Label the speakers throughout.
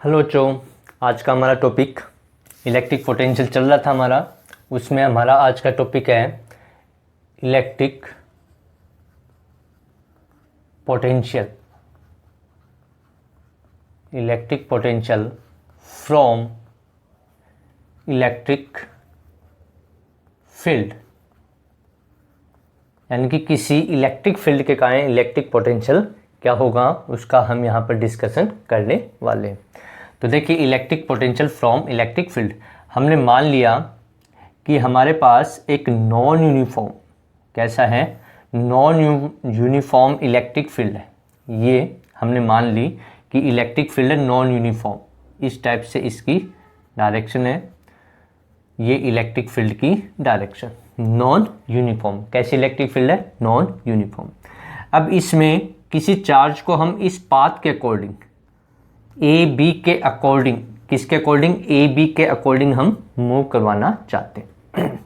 Speaker 1: Hello बच्चों, आज का हमारा टॉपिक इलेक्ट्रिक पोटेंशियल चल रहा था हमारा। उसमें हमारा आज का टॉपिक है electric potential. Electric potential from electric field, यानी कि किसी इलेक्ट्रिक फील्ड के कारण इलेक्ट्रिक पोटेंशियल क्या होगा उसका हम यहाँ पर डिस्कशन करने वाले हैं। तो देखिए, electric potential from electric field, हमने मान लिया कि हमारे पास एक नॉन यूनिफॉर्म, कैसा है, नॉन यूनिफॉर्म इलेक्ट्रिक फील्ड है। ये हमने मान ली कि इलेक्ट्रिक फील्ड है नॉन यूनिफॉर्म, इस टाइप से इसकी डायरेक्शन है। ये इलेक्ट्रिक फील्ड की डायरेक्शन नॉन यूनिफॉर्म, कैसी इलेक्ट्रिक फील्ड है, नॉन यूनिफॉर्म। अब इसमें किसी चार्ज को हम इस पाथ के अकॉर्डिंग, ए बी के अकॉर्डिंग, किसके अकॉर्डिंग, ए बी के अकॉर्डिंग हम मूव करवाना चाहते हैं।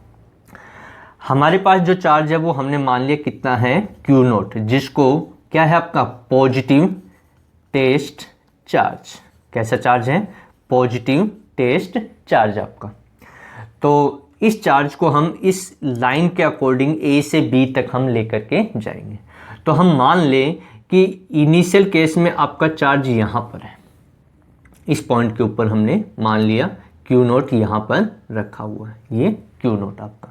Speaker 1: हमारे पास जो चार्ज है वो हमने मान लिया कितना है, क्यू नोट, जिसको क्या है आपका पॉजिटिव टेस्ट चार्ज। कैसा चार्ज है, पॉजिटिव टेस्ट चार्ज आपका। तो इस चार्ज को हम इस लाइन के अकॉर्डिंग ए से बी तक हम लेकर के जाएंगे। तो हम मान लें कि इनिशियल केस में आपका चार्ज यहाँ पर है, इस पॉइंट के ऊपर हमने मान लिया क्यू नोट यहाँ पर रखा हुआ है, ये क्यू नोट आपका।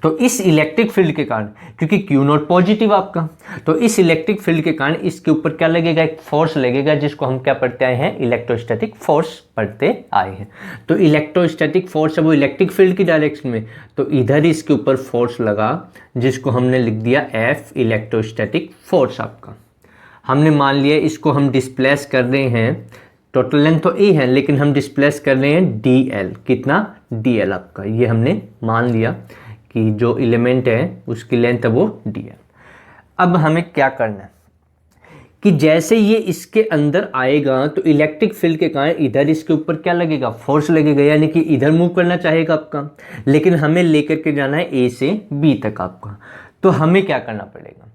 Speaker 1: तो इस इलेक्ट्रिक फील्ड के कारण, क्योंकि क्यू नोट पॉजिटिव आपका, तो इस इलेक्ट्रिक फील्ड के कारण इसके ऊपर क्या लगेगा, एक फोर्स लगेगा, जिसको हम क्या पढ़ते आए हैं, इलेक्ट्रोस्टैटिक फोर्स पढ़ते आए हैं। तो इलेक्ट्रोस्टैटिक फोर्स है वो इलेक्ट्रिक फील्ड की डायरेक्शन में, तो इधर इसके ऊपर फोर्स लगा, जिसको हमने लिख दिया एफ इलेक्ट्रोस्टैटिक फोर्स आपका। हमने मान लिया इसको हम डिस्प्लेस कर रहे हैं, टोटल लेंथ तो ए है लेकिन हम डिस्प्लेस कर रहे हैं डी एल, कितना, डी एल आपका। ये हमने मान लिया कि जो एलिमेंट है उसकी लेंथ है वो डी एल। अब हमें क्या करना है कि जैसे ये इसके अंदर आएगा तो इलेक्ट्रिक फील्ड के कारण इधर इसके ऊपर क्या लगेगा, फोर्स लगेगा, यानी कि इधर मूव करना चाहेगा आपका, लेकिन हमें लेकर के जाना है ए से बी तक आपका। तो हमें क्या करना पड़ेगा,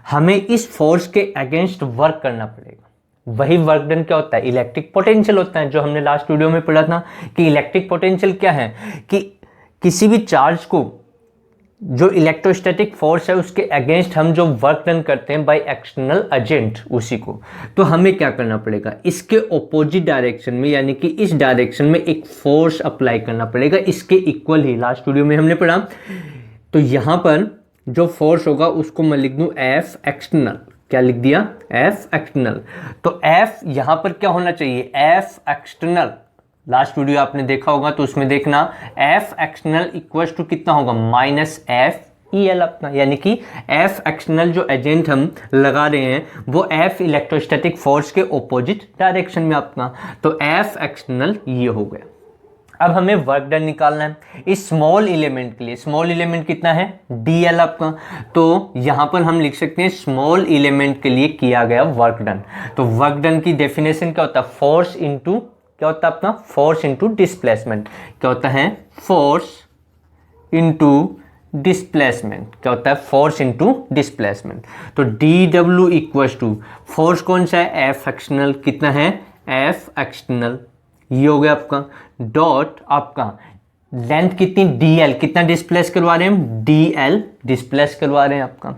Speaker 1: हमें इस फोर्स के अगेंस्ट वर्क करना पड़ेगा। वही वर्क डन क्या होता है, इलेक्ट्रिक पोटेंशियल होता है, जो हमने लास्ट वीडियो में पढ़ा था कि इलेक्ट्रिक पोटेंशियल क्या है, कि किसी भी चार्ज को जो इलेक्ट्रोस्टैटिक फोर्स है उसके अगेंस्ट हम जो वर्क डन करते हैं बाय एक्सटर्नल एजेंट, उसी को। तो हमें क्या करना पड़ेगा, इसके ऑपोजिट डायरेक्शन में, यानी कि इस डायरेक्शन में एक फोर्स अप्लाई करना पड़ेगा, इसके इक्वल ही लास्ट वीडियो में हमने पढ़ा। तो यहां पर जो फोर्स होगा उसको मैं लिख दूं एफ एक्सटर्नल, क्या लिख दिया, एफ एक्सटर्नल। तो एफ यहां पर क्या होना चाहिए, एफ एक्सटर्नल, लास्ट वीडियो आपने देखा होगा तो उसमें देखना, एफ एक्सटर्नल इक्वल्स टू कितना होगा, माइनस एफ ई एल अपना, यानी कि एफ एक्सटर्नल जो एजेंट हम लगा रहे हैं वो एफ इलेक्ट्रोस्टैटिक फोर्स के ऑपोजिट डायरेक्शन में अपना। तो एफ एक्सटर्नल ये हो गया। अब हमें वर्क डन निकालना है इस स्मॉल एलिमेंट के लिए। स्मॉल एलिमेंट कितना है, डी एल आपका। तो यहां पर हम लिख सकते हैं स्मॉल एलिमेंट के लिए किया गया वर्क डन। तो वर्क डन की डेफिनेशन क्या होता है, फोर्स इनटू क्या होता है अपना, फोर्स इनटू डिस्प्लेसमेंट। क्या होता है, फोर्स इनटू डिस्प्लेसमेंट, क्या होता है, फोर्स इनटू डिस्प्लेसमेंट। तो D W equals to force कौन सा है, एफ एक्सटर्नल, कितना है, एफ एक्सटर्नल, ये हो गया आपका, डॉट आपका लेंथ कितनी, डी एल, कितना डिस्प्लेस करवा रहे हैं हम, डी एल डिस्प्लेस करवा रहे हैं आपका।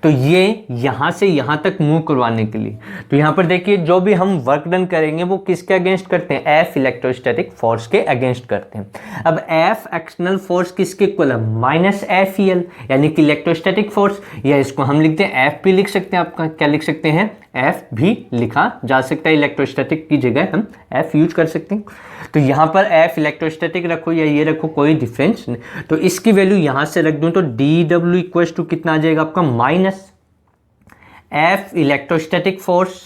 Speaker 1: तो ये यहां से यहां तक मूव करवाने के लिए, तो यहां पर देखिए जो भी हम वर्क डन करेंगे वो किसके अगेंस्ट करते हैं, एफ इलेक्ट्रोस्टैटिक फोर्स के अगेंस्ट करते हैं। अब एफ एक्सटर्नल फोर्स किसके इक्वल है, माइनस एफ ई एल, यानी कि इलेक्ट्रोस्टैटिक फोर्स, या इसको हम लिखते हैं एफ भी लिख सकते हैं आपका, क्या लिख सकते हैं, एफ भी लिखा जा सकता है, इलेक्ट्रोस्टैटिक की जगह हम एफ यूज कर सकते हैं। तो यहां पर एफ इलेक्ट्रोस्टैटिक रखो या ये रखो, कोई डिफरेंस नहीं। तो इसकी वैल्यू यहां से रख दूं तो डी डब्ल्यू इक्वल्स टू कितना आ जाएगा आपका, minus F electrostatic force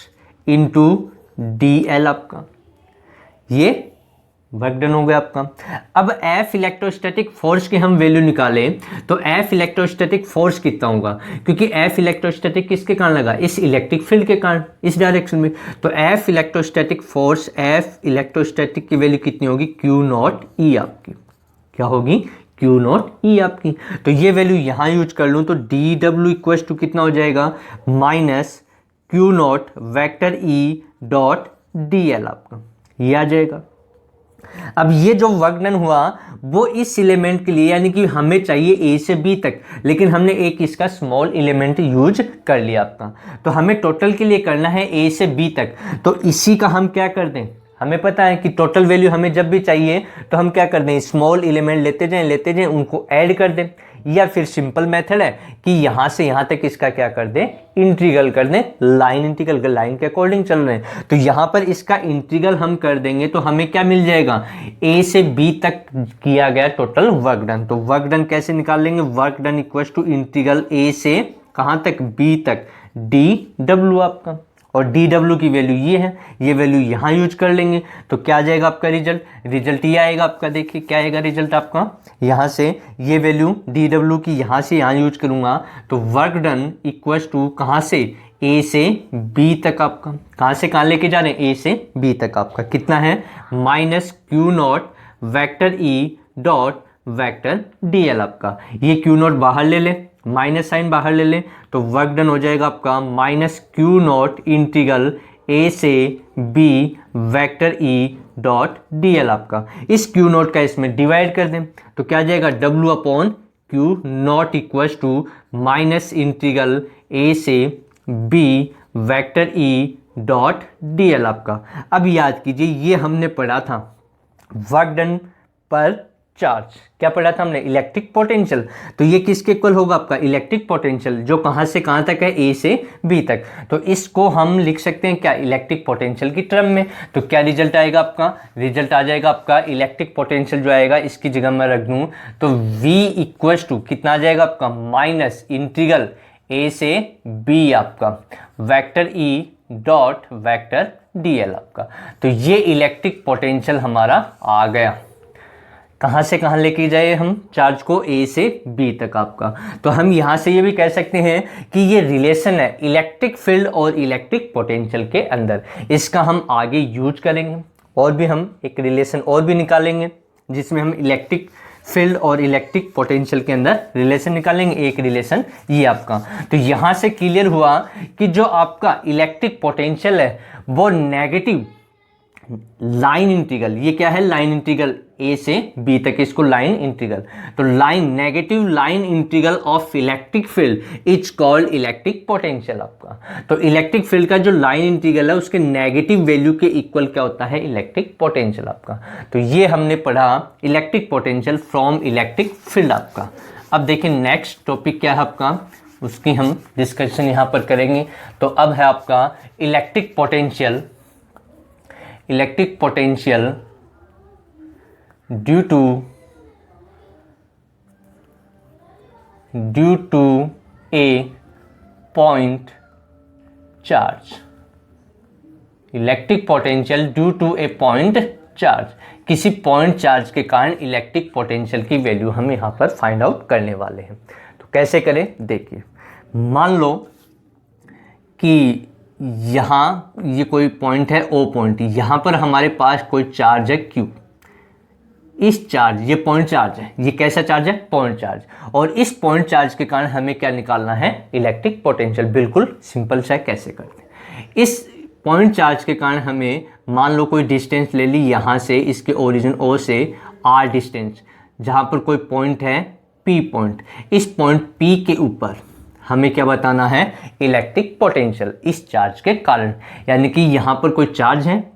Speaker 1: into D L आपका, ये वर्क डन हो गया आपका। अब एफ इलेक्ट्रोस्टैटिक फोर्स की हम वैल्यू निकालें तो एफ इलेक्ट्रोस्टैटिक फोर्स कितना होगा, क्योंकि एफ इलेक्ट्रोस्टैटिक किसके कारण लगा, इस इलेक्ट्रिक फील्ड के कारण, इस डायरेक्शन में। तो F electrostatic force, F electrostatic की वैल्यू कितनी होगी, क्यू नॉट ई आपकी, क्या होगी, क्यू नॉट ई आपकी। तो ये वैल्यू यहां यूज कर लूं तो डी डब्ल्यू इक्वल्स टू कितना हो जाएगा, minus Q not vector E dot D L आपका, ये आ जाएगा। अब ये जो वर्क डन हुआ वो इस एलिमेंट के लिए, यानी कि हमें चाहिए ए से बी तक, लेकिन हमने एक इसका स्मॉल एलिमेंट यूज कर लिया आपका। तो हमें टोटल के लिए करना है ए से बी तक, तो इसी का हम क्या कर दें, हमें पता है कि टोटल वैल्यू हमें जब भी चाहिए तो हम क्या कर दें, स्मॉल एलिमेंट लेते जाएं उनको ऐड कर दें, या फिर सिंपल मेथड है कि यहाँ से यहाँ तक इसका क्या कर दें, इंटीग्रल कर दें, लाइन इंटीग्रल, लाइन के अकॉर्डिंग चल रहे हैं। तो यहाँ पर इसका इंटीग्रल हम कर देंगे तो हमें क्या मिल जाएगा, ए से बी तक किया गया टोटल वर्क डन। तो वर्क डन कैसे निकाल लेंगे, work done equal to integral A से कहाँ तक, बी तक, डी डब्ल्यू आपका, और डी डब्ल्यू की वैल्यू ये है, ये वैल्यू यहाँ यूज कर लेंगे तो क्या आ जाएगा आपका रिजल्ट ये आएगा आपका। देखिए क्या आएगा रिजल्ट आपका, यहाँ से ये वैल्यू डी डब्ल्यू की यहाँ से यहाँ यूज करूँगा तो वर्क डन इक्वल्स टू कहाँ से, ए से बी तक आपका, कहाँ से कहाँ लेके जा रहे हैं, ए से बी तक आपका कितना है, minus Q not vector E dot vector D L आपका। ये क्यू नॉट बाहर ले ले, माइनस साइन बाहर ले ले, तो वर्क डन हो जाएगा आपका minus Q naught integral A से B vector E dot D L आपका। इस क्यू नॉट का इसमें डिवाइड कर दें तो क्या आ जाएगा, W upon Q not equals to minus integral A से B vector E dot D L आपका। अब याद कीजिए ये हमने पढ़ा था वर्क डन पर चार्ज, क्या पढ़ा था हमने, इलेक्ट्रिक पोटेंशियल। तो ये किसके इक्वल होगा आपका, इलेक्ट्रिक पोटेंशियल, जो कहां से कहां तक है, ए से बी तक। तो इसको हम लिख सकते हैं क्या, इलेक्ट्रिक पोटेंशियल की टर्म में। तो क्या रिजल्ट आएगा आपका, रिजल्ट आ जाएगा आपका इलेक्ट्रिक पोटेंशियल जो आएगा इसकी जगह मैं रख दूं तो V इक्वल्स टू कितना आ जाएगा आपका, माइनस इंटीग्रल ए से बी आपका vector E dot vector DL आपका। तो ये इलेक्ट्रिक पोटेंशियल हमारा आ गया। कहाँ से कहाँ लेके जाए हम चार्ज को, ए से बी तक आपका। तो हम यहाँ से ये भी कह सकते हैं कि ये रिलेशन है इलेक्ट्रिक फील्ड और इलेक्ट्रिक पोटेंशियल के अंदर, इसका हम आगे यूज करेंगे और भी हम एक रिलेशन और भी निकालेंगे जिसमें हम इलेक्ट्रिक फील्ड और इलेक्ट्रिक पोटेंशियल के अंदर रिलेशन निकालेंगे। एक रिलेशन ये आपका, तो यहाँ से क्लियर हुआ कि जो आपका इलेक्ट्रिक पोटेंशियल है वो नेगेटिव लाइन इंटीग्रल, ये क्या है, लाइन इंटीग्रल ए से बी तक, इसको लाइन इंटीग्रल। तो line negative line integral of electric field is called electric potential आपका। तो इलेक्ट्रिक फील्ड का जो लाइन इंटीग्रल है उसके नेगेटिव वैल्यू के इक्वल क्या होता है, इलेक्ट्रिक पोटेंशियल आपका। तो ये हमने पढ़ा electric potential from electric field आपका। अब देखिए नेक्स्ट टॉपिक क्या है आपका, उसकी हम डिस्कशन यहाँ पर करेंगे। तो अब है आपका electric potential, electric potential due to a point charge, electric potential due to a point charge, किसी पॉइंट चार्ज के कारण इलेक्ट्रिक पोटेंशियल की वैल्यू हम यहाँ पर फाइंड आउट करने वाले हैं। तो कैसे करें, देखिए मान लो कि यहाँ ये कोई पॉइंट है ओ पॉइंट, यहाँ पर हमारे पास कोई चार्ज है Q, इस चार्ज, ये पॉइंट चार्ज है, ये कैसा चार्ज है, पॉइंट चार्ज, और इस पॉइंट चार्ज के कारण हमें क्या निकालना है, इलेक्ट्रिक पोटेंशियल। बिल्कुल सिंपल सा कैसे करते हैं, इस पॉइंट चार्ज के कारण हमें मान लो कोई डिस्टेंस ले ली यहाँ से, इसके ओरिजिन O से R डिस्टेंस, जहाँ पर कोई पॉइंट है P पॉइंट, इस पॉइंट P के ऊपर हमें क्या बताना है, इलेक्ट्रिक पोटेंशियल इस चार्ज के कारण। यानी कि यहाँ पर कोई चार्ज है,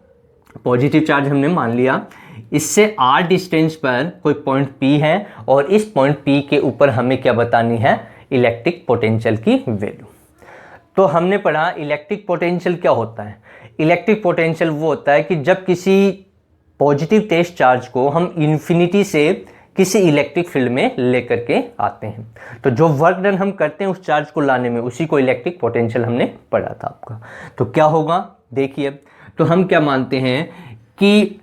Speaker 1: पॉजिटिव चार्ज हमने मान लिया, इससे R डिस्टेंस पर कोई पॉइंट P है और इस पॉइंट P के ऊपर हमें क्या बतानी है, इलेक्ट्रिक पोटेंशियल की वैल्यू। तो हमने पढ़ा इलेक्ट्रिक पोटेंशियल क्या होता है। इलेक्ट्रिक पोटेंशियल वो होता है कि जब किसी पॉजिटिव टेस्ट चार्ज को हम इन्फिनिटी से किसी इलेक्ट्रिक फील्ड में लेकर के आते हैं, तो जो वर्क डन हम करते हैं उस चार्ज को लाने में, उसी को इलेक्ट्रिक पोटेंशियल हमने पढ़ा था आपका। तो क्या होगा देखिए, तो हम क्या मानते हैं कि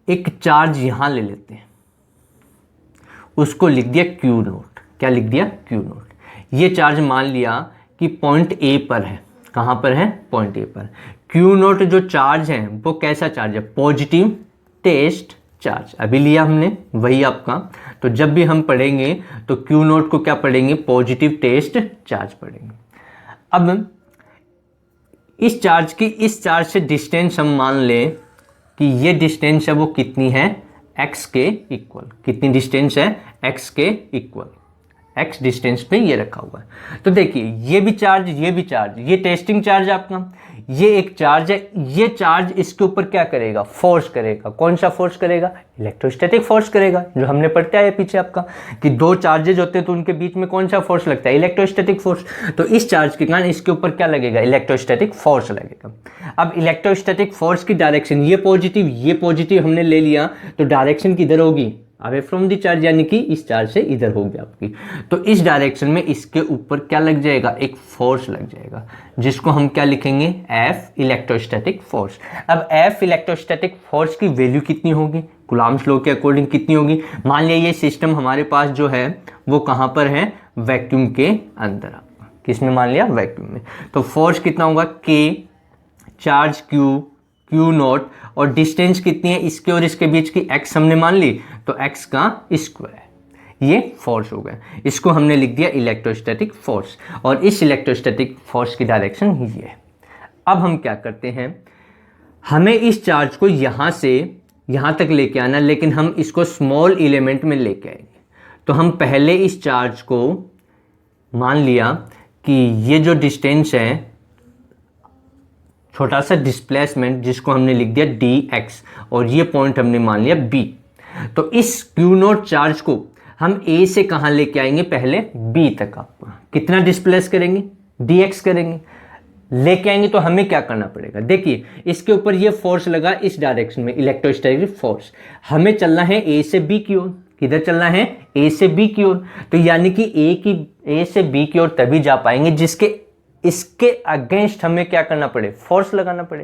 Speaker 1: एक चार्ज यहां ले लेते हैं, उसको लिख दिया क्यू नोट, क्या लिख दिया, क्यू नोट। ये चार्ज मान लिया कि पॉइंट ए पर है, कहां पर है, पॉइंट ए पर। क्यू नोट जो चार्ज है वो कैसा चार्ज है, पॉजिटिव टेस्ट चार्ज, अभी लिया हमने वही आपका। तो जब भी हम पढ़ेंगे तो क्यू नोट को क्या पढ़ेंगे, पॉजिटिव टेस्ट चार्ज पढ़ेंगे। अब इस चार्ज से डिस्टेंस हम मान लें कि ये डिस्टेंस है वो कितनी है, x के इक्वल। कितनी डिस्टेंस है, x के इक्वल, x डिस्टेंस पे ये रखा हुआ है। तो देखिए ये भी चार्ज, ये भी चार्ज, ये टेस्टिंग चार्ज आपका, ये एक चार्ज है, ये चार्ज इसके ऊपर क्या करेगा, फोर्स करेगा। कौन सा फोर्स करेगा, इलेक्ट्रोस्टैटिक फोर्स करेगा, जो हमने पढ़ते आए पीछे आपका कि दो चार्जेज होते हैं तो उनके बीच में कौन सा फोर्स लगता है, इलेक्ट्रोस्टैटिक फोर्स। तो इस चार्ज के कारण इसके ऊपर क्या लगेगा, इलेक्ट्रोस्टैटिक फोर्स लगेगा। अब इलेक्ट्रोस्टैटिक फोर्स की डायरेक्शन, ये पॉजिटिव हमने ले लिया, तो डायरेक्शन किधर होगी, अवे फ्रॉम दी चार्ज, यानी कि इस चार्ज से इधर होगी आपकी। तो इस डायरेक्शन में इसके ऊपर क्या लग जाएगा, एक फोर्स लग जाएगा, जिसको हम क्या लिखेंगे, F इलेक्ट्रोस्टैटिक फोर्स। अब F इलेक्ट्रोस्टैटिक फोर्स की वैल्यू कितनी होगी, कूलम्ब्स लॉ के अकॉर्डिंग कितनी होगी। मान लिया ये सिस्टम हमारे पास जो है वो कहाँ पर है, वैक्यूम के अंदर। किसमें, मान लिया वैक्यूम में। तो फोर्स कितना होगा, K, चार्ज Q नॉट, और डिस्टेंस कितनी है इसके और इसके बीच की, x हमने मान ली, तो x का स्क्वायर, ये फोर्स हो गया। इसको हमने लिख दिया इलेक्ट्रोस्टैटिक फोर्स, और इस इलेक्ट्रोस्टैटिक फोर्स की डायरेक्शन ये है। अब हम क्या करते हैं, हमें इस चार्ज को यहाँ से यहाँ तक लेके आना, लेकिन हम इसको स्मॉल एलिमेंट में लेके आएंगे। तो हम पहले इस चार्ज को मान लिया कि ये जो डिस्टेंस है, छोटा सा डिस्प्लेसमेंट जिसको हमने लिख दिया dx, और ये पॉइंट हमने मान लिया B। तो इस Q नोट चार्ज को हम A से कहाँ लेके आएंगे, पहले B तक। आपको कितना डिस्प्लेस करेंगे, dx करेंगे, लेके आएंगे। तो हमें क्या करना पड़ेगा, देखिए इसके ऊपर ये फोर्स लगा इस डायरेक्शन में, इलेक्ट्रोस्टैटिक फोर्स। हमें चलना है A से B की ओर, किधर चलना है, A से B की ओर। तो यानी कि A से B की ओर तभी जा पाएंगे जिसके इसके अगेंस्ट हमें क्या करना पड़े, फोर्स लगाना पड़े।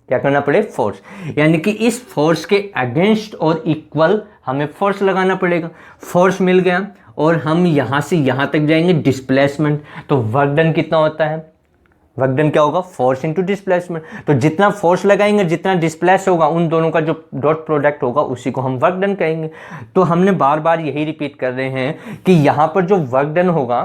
Speaker 1: क्या करना पड़े, फोर्स, यानी कि इस फोर्स के अगेंस्ट और इक्वल हमें फोर्स लगाना पड़ेगा। फोर्स मिल गया और हम यहाँ से यहाँ तक जाएंगे, डिस्प्लेसमेंट। तो वर्क डन कितना होता है, वर्क डन क्या होगा, फोर्स इनटू डिस्प्लेसमेंट। तो जितना फोर्स लगाएंगे जितना डिस्प्लेस होगा, उन दोनों का जो डॉट प्रोडक्ट होगा उसी को हम वर्क डन कहेंगे। तो हमने बार बार यही रिपीट कर रहे हैं कि यहाँ पर जो वर्क डन होगा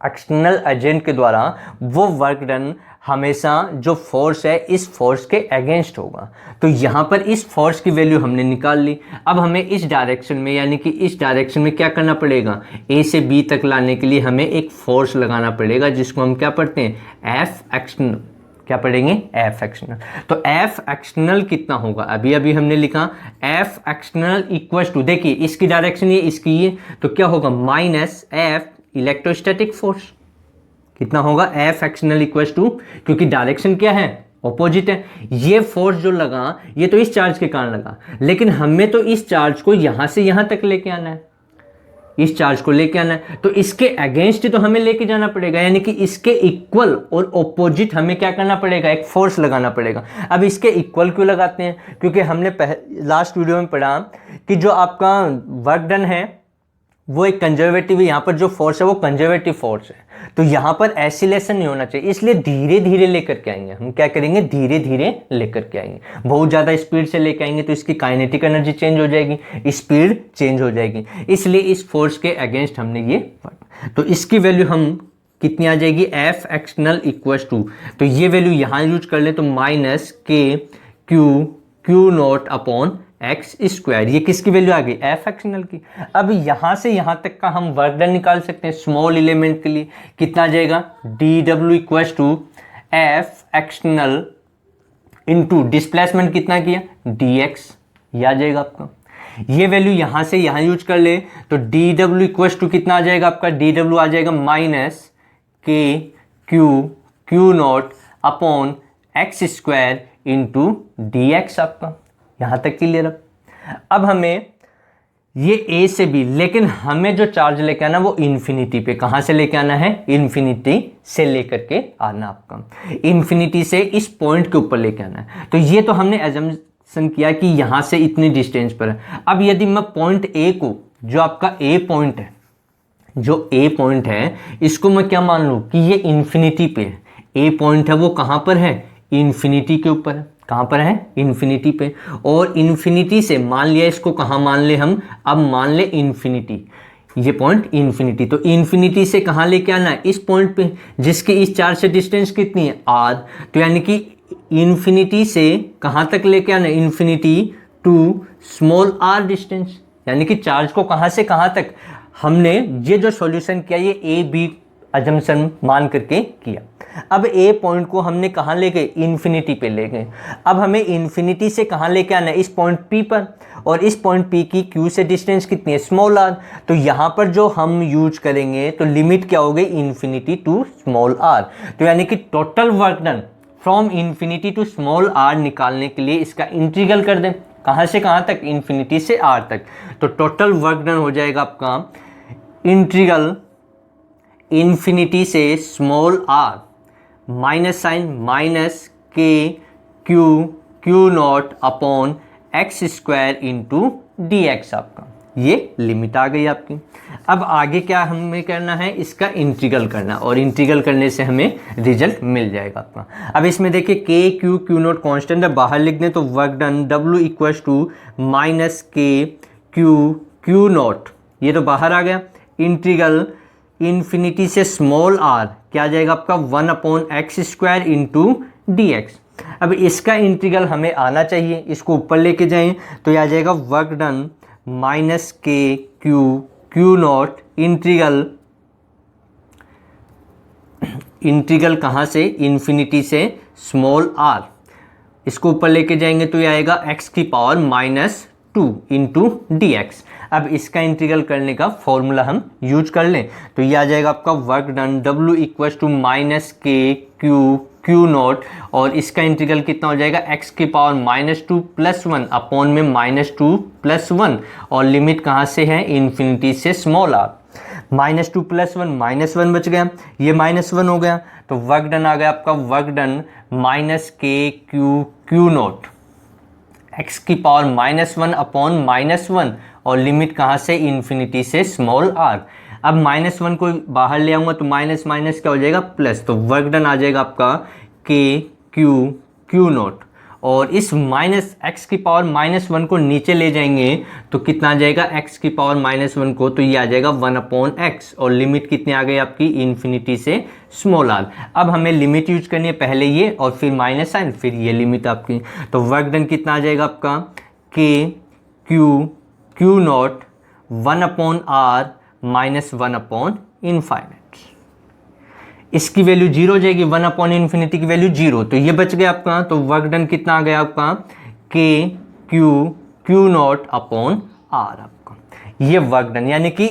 Speaker 1: एक्सटर्नल एजेंट के द्वारा, वो वर्क डन हमेशा जो फोर्स है इस फोर्स के अगेंस्ट होगा। तो यहाँ पर इस फोर्स की वैल्यू हमने निकाल ली। अब हमें इस डायरेक्शन में, यानी कि इस डायरेक्शन में क्या करना पड़ेगा, A से B तक लाने के लिए हमें एक फोर्स लगाना पड़ेगा, जिसको हम क्या पढ़ते हैं, F एक्सटर्नल। क्या पढ़ेंगे, F एक्सटर्नल। तो F एक्सटर्नल कितना होगा, अभी अभी हमने लिखा F एक्सटर्नल इक्वल्स टू, देखिए इसकी डायरेक्शन ये, इसकी ये, तो क्या होगा, माइनस F इलेक्ट्रोस्टैटिक फोर्स। कितना होगा, F एक्सटर्नल इक्वल्स टू, क्योंकि डायरेक्शन क्या है, ऑपोजिट है। ये फोर्स जो लगा ये तो इस चार्ज के कारण लगा, लेकिन हमें तो इस चार्ज को यहां से यहां तक लेके आना है, इस चार्ज को लेके आना है। तो इसके अगेंस्ट तो हमें लेके जाना पड़ेगा, यानी कि इसके इक्वल और ऑपोजिट हमें क्या करना पड़ेगा, एक फोर्स लगाना पड़ेगा। अब इसके इक्वल क्यों लगाते हैं, क्योंकि हमने लास्ट वीडियो में पढ़ा कि जो आपका वर्क डन है वो एक कंजर्वेटिव है, यहाँ पर जो फोर्स है वो कंजर्वेटिव फोर्स है। तो यहाँ पर एसिलेशन नहीं होना चाहिए, इसलिए धीरे धीरे लेकर के आएंगे। हम क्या करेंगे, धीरे धीरे लेकर के आएंगे। बहुत ज़्यादा स्पीड से लेकर आएंगे तो इसकी काइनेटिक एनर्जी चेंज हो जाएगी, स्पीड चेंज हो जाएगी। इसलिए इस फोर्स के अगेंस्ट हमने ये, तो इसकी वैल्यू हम कितनी आ जाएगी, F एक्सटर्नल इक्वल्स टू, तो ये वैल्यू यहाँ यूज कर ले तो minus Q not upon X square. ये किसकी वैल्यू आ गई, F एक्सटर्नल की। अब यहाँ से यहाँ तक का हम वर्क डन निकाल सकते हैं स्मॉल एलिमेंट के लिए। कितना आ जाएगा, dW equals to F external into displacement कितना किया, dx। ये आ जाएगा आपका, ये वैल्यू यहाँ से यहाँ यूज कर ले तो dW इक्वल्स टू कितना आ जाएगा आपका, dW आ जाएगा minus Q not upon X square into dx। आपका यहाँ तक क्लियर। अब हमें ये A से B, लेकिन हमें जो चार्ज लेके आना वो इन्फिनिटी पे, कहाँ से लेके आना है, इन्फिनिटी से लेकर के आना, आपका इन्फिनिटी से इस पॉइंट के ऊपर लेके आना है। तो ये तो हमने एजम्पशन किया कि यहाँ से इतनी डिस्टेंस पर है। अब यदि मैं पॉइंट A को, जो आपका A पॉइंट है, जो A पॉइंट है, इसको मैं क्या मान लूँ कि ये इन्फिनिटी पे है। A पॉइंट है वो कहाँ पर है, इन्फिनिटी के ऊपर है। कहाँ पर है, इन्फिनिटी पे। और इन्फिनिटी से मान लिया इसको, कहाँ मान ले हम, अब मान ले इन्फिनिटी। ये पॉइंट इन्फिनिटी, तो इन्फिनिटी से कहाँ लेके आना है, इस पॉइंट पे, जिसकी इस चार्ज से डिस्टेंस कितनी है r, तो यानी कि इन्फिनिटी से कहाँ तक लेके आना है, infinity to small r distance, यानी कि चार्ज को कहाँ से कहाँ तक हमने ये जो सॉल्यूशन किया ये ए बी अजम्पशन मान करके किया। अब ए पॉइंट को हमने कहाँ ले गए, इन्फिनिटी पे ले गए। अब हमें इन्फिनिटी से कहाँ लेके आना है, इस पॉइंट पी पर, और इस पॉइंट पी की क्यू से डिस्टेंस कितनी है, स्मॉल आर। तो यहाँ पर जो हम यूज करेंगे तो लिमिट क्या हो गई, इन्फिनिटी टू स्मॉल आर। तो यानी कि total work done from infinity to small R निकालने के लिए इसका इंटीग्रल कर दें, कहाँ से कहाँ तक, इन्फिनिटी से आर तक। तो टोटल वर्क डन हो जाएगा आपका इंटीग्रल इन्फिनिटी से small R minus sine minus के Q Q not upon X square into D X, आपका ये लिमिट आ गई आपकी। अब आगे क्या हमें करना है, इसका इंटीग्रल करना, और इंटीग्रल करने से हमें रिजल्ट मिल जाएगा आपका। अब इसमें देखिए के क्यू क्यू नॉट कॉन्स्टेंट है, बाहर लिख दें तो work done W equals to minus के क्यू क्यू नॉट, ये तो बाहर आ गया, इंटीग्रल इन्फिनिटी से स्मॉल आर क्या आ जाएगा आपका 1 upon X square into D X. अब इसका इंटीग्रल हमें आना चाहिए, इसको ऊपर लेके जाएं तो यह आ जाएगा वर्क डन माइनस के क्यू क्यू नॉट इंटीग्रल कहाँ से, इन्फिनिटी से स्मॉल आर, इसको ऊपर लेके जाएंगे तो यह आएगा एक्स की power minus 2 into D X. अब इसका इंटीग्रल करने का फॉर्मूला हम यूज कर लें तो ये आ जाएगा आपका work done W equals to minus के क्यू क्यू नॉट, और इसका इंटीग्रल कितना हो जाएगा, एक्स की पावर माइनस 2 प्लस 1 अपॉन में माइनस 2 प्लस 1, और लिमिट कहाँ से है, इन्फिनिटी से small R. Minus 2 plus 1 minus 1 बच गया, ये माइनस 1 हो गया, तो वर्क डन आ गया आपका वर्क डन माइनस के क्यू क्यू नॉट एक्स की पावर माइनस 1 अपॉन माइनस 1, और लिमिट कहाँ से, इन्फिनिटी से स्मॉल आर। अब माइनस 1 को बाहर ले आऊँगा तो माइनस माइनस क्या हो जाएगा, प्लस, तो वर्क डन आ जाएगा आपका के क्यू क्यू नॉट, और इस माइनस एक्स की पावर माइनस 1 को नीचे ले जाएंगे तो कितना आ जाएगा, एक्स की पावर माइनस 1 को, तो ये आ जाएगा 1 अपॉन एक्स, और लिमिट कितनी आ गई आपकी, इन्फिनिटी से स्मॉल आर। अब हमें लिमिट यूज करनी है, पहले ये और फिर माइनस साइन, फिर ये लिमिट आपकी। तो वर्क डन कितना आ जाएगा आपका, K Q Q naught 1 upon R minus 1 upon infinite, इसकी वैल्यू 0 हो जाएगी, 1 अपॉन इन्फिनिटी की वैल्यू 0, तो ये बच गया आपका। तो वर्क डन कितना आ गया आपका, K Q Q not upon R आपका, ये वर्क डन, यानी कि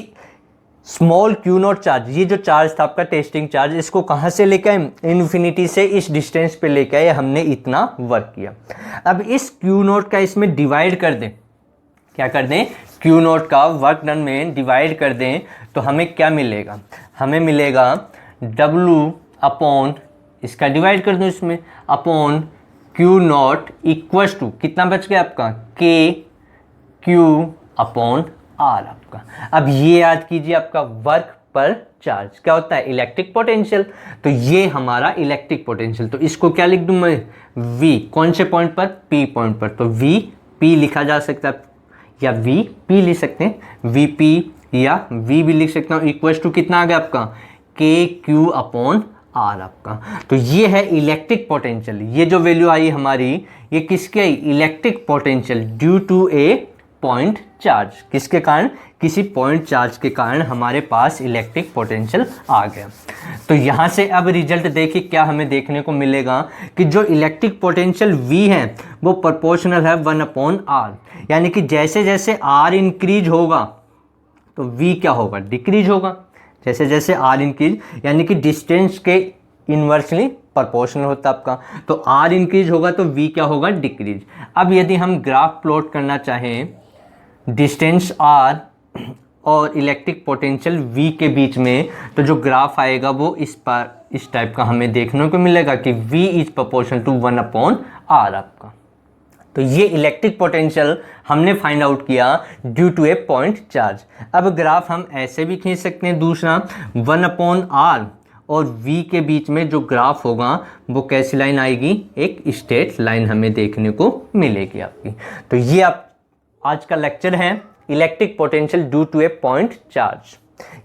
Speaker 1: स्मॉल क्यू नॉट चार्ज, ये जो चार्ज था आपका टेस्टिंग चार्ज, इसको कहाँ से लेके आए, इन्फिनिटी से इस डिस्टेंस पे लेके आए, हमने इतना वर्क किया। अब इस क्यू नॉट का इसमें डिवाइड कर दें, क्या कर दें, क्यू नॉट का वर्क डन में डिवाइड कर दें तो हमें क्या मिलेगा, हमें मिलेगा W अपॉन, इसका डिवाइड कर दूं इसमें, upon Q not equals to कितना बच गया आपका, के क्यू अपॉन आर आपका। अब ये याद कीजिए आपका वर्क पर चार्ज क्या होता है, इलेक्ट्रिक पोटेंशियल, तो ये हमारा इलेक्ट्रिक पोटेंशियल, तो इसको क्या लिख दूं मैं, V, कौन से पॉइंट पर, P पॉइंट पर, तो V P लिखा जा सकता है, या V P लिख सकते हैं, VP या V भी लिख सकता हूँ, इक्वल्स टू कितना आ गया आपका, के क्यू अपॉन आर आपका। तो ये है इलेक्ट्रिक पोटेंशियल, ये जो वैल्यू आई हमारी, ये किसकी आई, electric potential due to a point charge, किसके कारण, किसी पॉइंट चार्ज के कारण हमारे पास इलेक्ट्रिक पोटेंशियल आ गया। तो यहाँ से अब रिजल्ट देखिए क्या हमें देखने को मिलेगा कि जो इलेक्ट्रिक पोटेंशियल V है वो प्रोपोर्शनल है 1 अपॉन आर, यानी कि जैसे जैसे R इंक्रीज होगा तो V क्या होगा, डिक्रीज होगा, जैसे जैसे R इंक्रीज, यानी कि डिस्टेंस के इन्वर्सली प्रोपोर्शनल होता है आपका, तो R इंक्रीज होगा तो V क्या होगा, डिक्रीज। अब यदि हम ग्राफ प्लॉट करना चाहें डिस्टेंस R और इलेक्ट्रिक पोटेंशियल V के बीच में, तो जो ग्राफ आएगा वो इस टाइप का हमें देखने को मिलेगा कि V is proportional to 1 upon R आपका। तो ये इलेक्ट्रिक पोटेंशियल हमने फाइंड आउट किया due to a point charge. अब ग्राफ हम ऐसे भी खींच सकते हैं, दूसरा 1 अपॉन R और V के बीच में जो ग्राफ होगा वो कैसी लाइन आएगी, एक स्ट्रेट लाइन हमें देखने को मिलेगी आपकी। तो ये आप आज का लेक्चर है electric potential due to a point charge,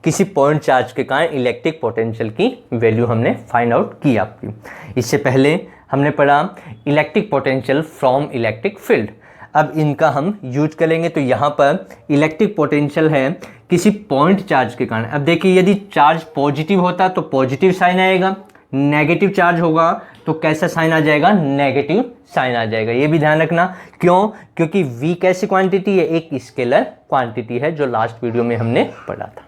Speaker 1: किसी पॉइंट चार्ज के कारण इलेक्ट्रिक पोटेंशियल की वैल्यू हमने फाइंड आउट की आपकी। इससे पहले हमने पढ़ा electric potential from electric field. अब इनका हम यूज करेंगे। तो यहाँ पर इलेक्ट्रिक पोटेंशियल है किसी पॉइंट चार्ज के कारण। अब देखिए यदि चार्ज पॉजिटिव होता तो पॉजिटिव साइन आएगा, नेगेटिव चार्ज होगा तो कैसा साइन आ जाएगा, नेगेटिव साइन आ जाएगा। ये भी ध्यान रखना। क्यों? क्योंकि v कैसी क्वांटिटी है, एक स्केलर क्वांटिटी है, जो लास्ट वीडियो में हमने पढ़ा था।